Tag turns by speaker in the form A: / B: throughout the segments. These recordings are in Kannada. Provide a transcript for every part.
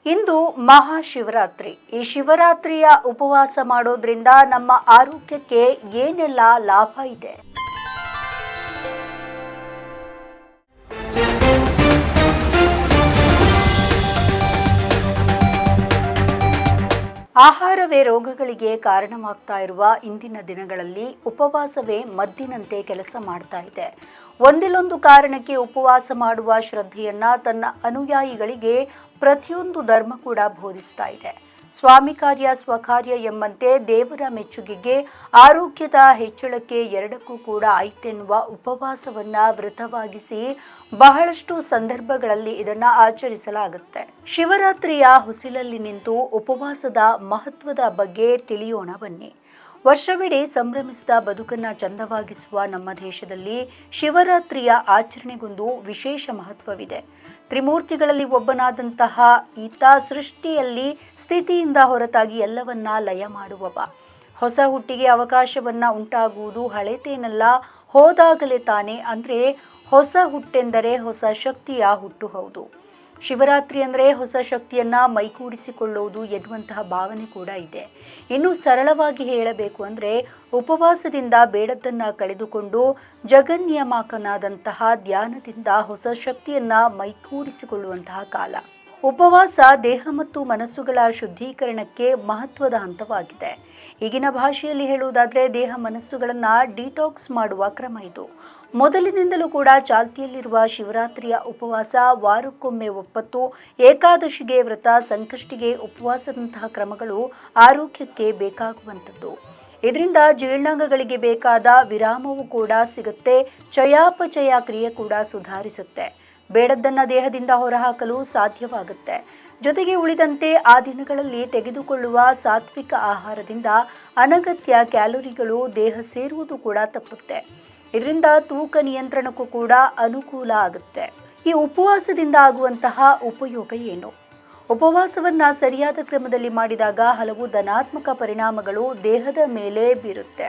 A: ಇಂದು ಮಹಾಶಿವರಾತ್ರಿ. ಈ ಶಿವರಾತ್ರಿಯ ಉಪವಾಸ ಮಾಡೋದ್ರಿಂದ ನಮ್ಮ ಆರೋಗ್ಯಕ್ಕೆ ಏನೆಲ್ಲ ಲಾಭ ಇದೆ? ಆಹಾರವೇ ರೋಗಗಳಿಗೆ ಕಾರಣವಾಗ್ತಾ ಇರುವ ಇಂದಿನ ದಿನಗಳಲ್ಲಿ ಉಪವಾಸವೇ ಮದ್ದಿನಂತೆ ಕೆಲಸ ಮಾಡ್ತಾ ಇದೆ. ಒಂದಿಲ್ಲೊಂದು ಕಾರಣಕ್ಕೆ ಉಪವಾಸ ಮಾಡುವ ಶ್ರದ್ಧೆಯನ್ನ ತನ್ನ ಅನುಯಾಯಿಗಳಿಗೆ ಪ್ರತಿಯೊಂದು ಧರ್ಮ ಕೂಡ ಬೋಧಿಸ್ತಾ ಇದೆ. ಸ್ವಾಮಿ ಕಾರ್ಯ ಸ್ವಕಾರ್ಯ ಎಂಬಂತೆ ದೇವರ ಮೆಚ್ಚುಗೆಗೆ, ಆರೋಗ್ಯದ ಹೆಚ್ಚಳಕ್ಕೆ ಎರಡಕ್ಕೂ ಕೂಡ ಐತೆನ್ನುವ ಉಪವಾಸವನ್ನ ವ್ರತವಾಗಿಸಿ ಬಹಳಷ್ಟು ಸಂದರ್ಭಗಳಲ್ಲಿ ಇದನ್ನ ಆಚರಿಸಲಾಗುತ್ತೆ. ಶಿವರಾತ್ರಿಯ ಹೊಸಿಲಲ್ಲಿ ನಿಂತು ಉಪವಾಸದ ಮಹತ್ವದ ಬಗ್ಗೆ ತಿಳಿಯೋಣ ಬನ್ನಿ. ವರ್ಷವಿಡೀ ಸಂಭ್ರಮಿಸಿದ ಬದುಕನ್ನ ಚಂದವಾಗಿಸುವ ನಮ್ಮ ದೇಶದಲ್ಲಿ ಶಿವರಾತ್ರಿಯ ಆಚರಣೆಗೊಂದು ವಿಶೇಷ ಮಹತ್ವವಿದೆ. ತ್ರಿಮೂರ್ತಿಗಳಲ್ಲಿ ಒಬ್ಬನಾದಂತಹ ಈತ ಸೃಷ್ಟಿಯಲ್ಲಿ ಸ್ಥಿತಿಯಿಂದ ಹೊರತಾಗಿ ಎಲ್ಲವನ್ನ ಲಯ ಮಾಡುವವ. ಹೊಸ ಹುಟ್ಟಿಗೆ ಅವಕಾಶವನ್ನ ಉಂಟಾಗುವುದು ಹಳೆತೇನಲ್ಲ, ಹೋದಾಗಲೇ ತಾನೆ. ಅಂದ್ರೆ ಹೊಸ ಹುಟ್ಟೆಂದರೆ ಹೊಸ ಶಕ್ತಿಯ ಹುಟ್ಟು ಹೌದು. ಶಿವರಾತ್ರಿ ಅಂದರೆ ಹೊಸ ಶಕ್ತಿಯನ್ನ ಮೈಗೂಡಿಸಿಕೊಳ್ಳುವುದು ಎನ್ನುವಂತಹ ಭಾವನೆ ಕೂಡ ಇದೆ. ಇನ್ನು ಸರಳವಾಗಿ ಹೇಳಬೇಕು ಅಂದರೆ ಉಪವಾಸದಿಂದ ಬೇಡದ್ದನ್ನ ಕಳೆದುಕೊಂಡು ಜಗನ್ನಿಯಾಮಕನಾದಂತಹ ಧ್ಯಾನದಿಂದ ಹೊಸ ಶಕ್ತಿಯನ್ನ ಮೈಗೂಡಿಸಿಕೊಳ್ಳುವಂತಹ ಕಾಲ. ಉಪವಾಸ ದೇಹ ಮತ್ತು ಮನಸ್ಸುಗಳ ಶುದ್ಧೀಕರಣಕ್ಕೆ ಮಹತ್ವದ ಹಂತವಾಗಿದೆ. ಈಗಿನ ಭಾಷೆಯಲ್ಲಿ ಹೇಳುವುದಾದರೆ ದೇಹ ಮನಸ್ಸುಗಳನ್ನು ಡಿಟಾಕ್ಸ್ ಮಾಡುವ ಕ್ರಮ ಇದು. ಮೊದಲಿನಿಂದಲೂ ಕೂಡ ಚಾಲ್ತಿಯಲ್ಲಿರುವ ಶಿವರಾತ್ರಿಯ ಉಪವಾಸ, ವಾರಕ್ಕೊಮ್ಮೆ ಒಪ್ಪತ್ತು, ಏಕಾದಶಿಗೆ ವ್ರತ, ಸಂಕಷ್ಟಿಗೆ ಉಪವಾಸದಂತಹ ಕ್ರಮಗಳು ಆರೋಗ್ಯಕ್ಕೆ ಬೇಕಾಗುವಂಥದ್ದು. ಇದರಿಂದ ಜೀರ್ಣಾಂಗಗಳಿಗೆ ಬೇಕಾದ ವಿರಾಮವೂ ಕೂಡ ಸಿಗುತ್ತೆ. ಚಯಾಪಚಯ ಕ್ರಿಯೆ ಕೂಡ ಸುಧಾರಿಸುತ್ತೆ. ಬೇಡದ್ದನ್ನ ದೇಹದಿಂದ ಹೊರಹಾಕಲು ಸಾಧ್ಯವಾಗುತ್ತೆ. ಜೊತೆಗೆ ಉಳಿದಂತೆ ಆ ದಿನಗಳಲ್ಲಿ ತೆಗೆದುಕೊಳ್ಳುವ ಸಾತ್ವಿಕ ಆಹಾರದಿಂದ ಅನಗತ್ಯ ಕ್ಯಾಲೋರಿಗಳು ದೇಹ ಸೇರುವುದು ಕೂಡ ತಪ್ಪುತ್ತೆ. ಇದರಿಂದ ತೂಕ ನಿಯಂತ್ರಣಕ್ಕೂ ಕೂಡ ಅನುಕೂಲ ಆಗುತ್ತೆ. ಈ ಉಪವಾಸದಿಂದ ಆಗುವಂತಹ ಉಪಯೋಗ ಏನು? ಉಪವಾಸವನ್ನ ಸರಿಯಾದ ಕ್ರಮದಲ್ಲಿ ಮಾಡಿದಾಗ ಹಲವು ಧನಾತ್ಮಕ ಪರಿಣಾಮಗಳು ದೇಹದ ಮೇಲೆ ಬೀರುತ್ತೆ.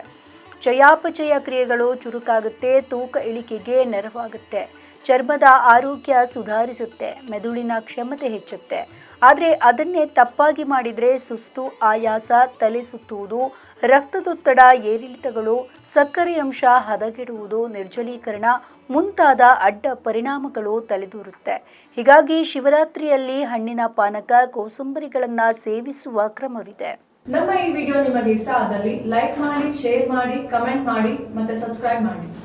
A: ಚಯಾಪಚಯ ಕ್ರಿಯೆಗಳು ಚುರುಕಾಗುತ್ತೆ, ತೂಕ ಇಳಿಕೆಗೆ ನೆರವಾಗುತ್ತೆ, ಚರ್ಮದ ಆರೋಗ್ಯ ಸುಧಾರಿಸುತ್ತೆ, ಮೆದುಳಿನ ಕ್ಷಮತೆ ಹೆಚ್ಚುತ್ತೆ. ಆದರೆ ಅದನ್ನೇ ತಪ್ಪಾಗಿ ಮಾಡಿದರೆ ಸುಸ್ತು, ಆಯಾಸ, ತಲೆ ಸುತ್ತುವುದು, ರಕ್ತದೊತ್ತಡ ಏರಿಳಿತಗಳು, ಸಕ್ಕರೆ ಅಂಶ ಹದಗೆಡುವುದು, ನಿರ್ಜಲೀಕರಣ ಮುಂತಾದ ಅಡ್ಡ ಪರಿಣಾಮಗಳು ತಲೆದೂರುತ್ತೆ. ಹೀಗಾಗಿ ಶಿವರಾತ್ರಿಯಲ್ಲಿ ಹಣ್ಣಿನ ಪಾನಕ, ಕೋಸಂಬರಿಗಳನ್ನು ಸೇವಿಸುವ ಕ್ರಮವಿದೆ.
B: ನಮ್ಮ ಈ ವಿಡಿಯೋ ನಿಮಗೆ ಇಷ್ಟ ಆದಲ್ಲಿ ಲೈಕ್ ಮಾಡಿ, ಶೇರ್ ಮಾಡಿ, ಕಮೆಂಟ್ ಮಾಡಿ ಮತ್ತೆ ಸಬ್ಸ್ಕ್ರೈಬ್ ಮಾಡಿ.